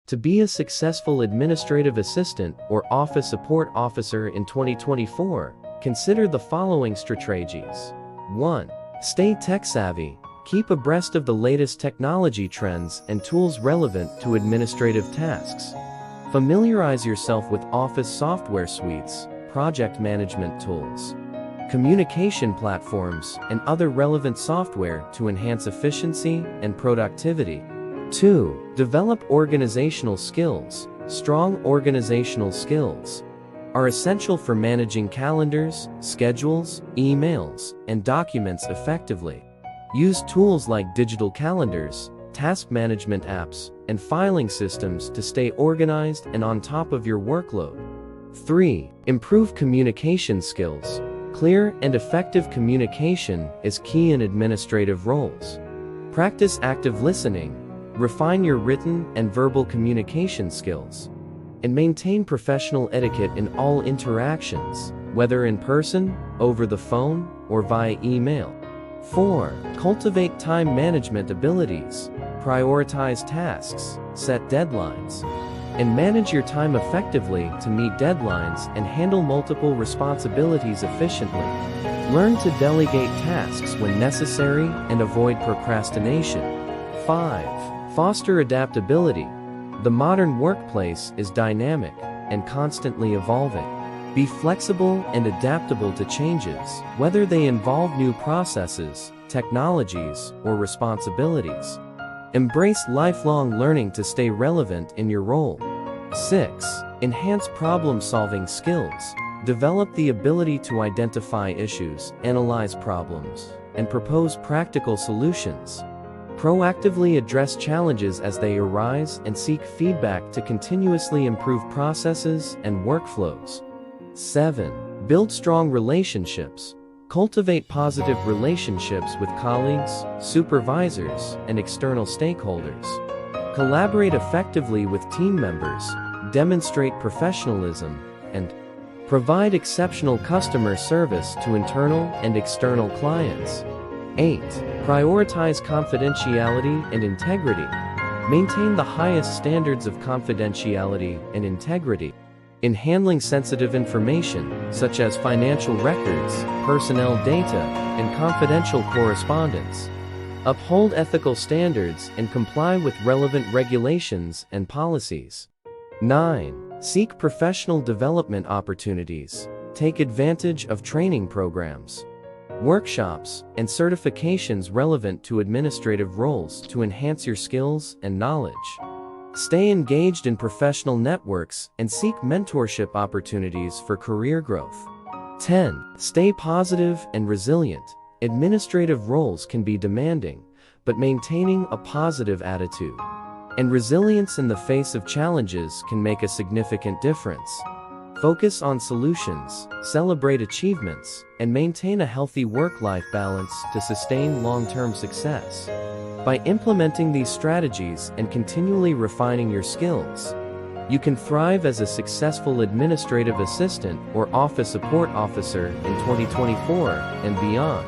To be a successful administrative assistant or office support officer in 2024, consider the following strategies. 1. Stay tech-savvy. Keep abreast of the latest technology trends and tools relevant to administrative tasks. Familiarize yourself with Office software suites, project management tools, communication platforms, and other relevant software to enhance efficiency and productivity. 2. Develop organizational skills. Strong organizational skills are essential for managing calendars, schedules, emails, and documents effectively. Use tools like digital calendars, task management apps, and filing systems to stay organized and on top of your workload. 3. Improve communication skills. Clear and effective communication is key in administrative roles. Practice active listening, refine your written and verbal communication skills, and maintain professional etiquette in all interactions, whether in person, over the phone, or via email. 4. Cultivate time management abilities. Prioritize tasks, set deadlines, and manage your time effectively to meet deadlines and handle multiple responsibilities efficiently. Learn to delegate tasks when necessary and avoid procrastination. 5. Foster adaptability. The modern workplace is dynamic and constantly evolving. Be flexible and adaptable to changes, whether they involve new processes, technologies, or responsibilities. Embrace lifelong learning to stay relevant in your role. 6. Enhance problem-solving skills. Develop the ability to identify issues, analyze problems, and propose practical solutions. Proactively address challenges as they arise and seek feedback to continuously improve processes and workflows. 7. Build strong relationships. Cultivate positive relationships with colleagues, supervisors, and external stakeholders. Collaborate effectively with team members, demonstrate professionalism, and provide exceptional customer service to internal and external clients. 8. Prioritize confidentiality and integrity. Maintain the highest standards of confidentiality and integrity in handling sensitive information, such as financial records, personnel data, and confidential correspondence. Uphold ethical standards and comply with relevant regulations and policies. 9. Seek professional development opportunities. Take advantage of training programs, workshops, and certifications relevant to administrative roles to enhance your skills and knowledge. Stay engaged in professional networks and seek mentorship opportunities for career growth. 10. Stay positive and resilient. Administrative roles can be demanding, but maintaining a positive attitude and resilience in the face of challenges can make a significant difference. Focus on solutions, celebrate achievements, and maintain a healthy work-life balance to sustain long-term success. By implementing these strategies and continually refining your skills, you can thrive as a successful administrative assistant or office support officer in 2024 and beyond.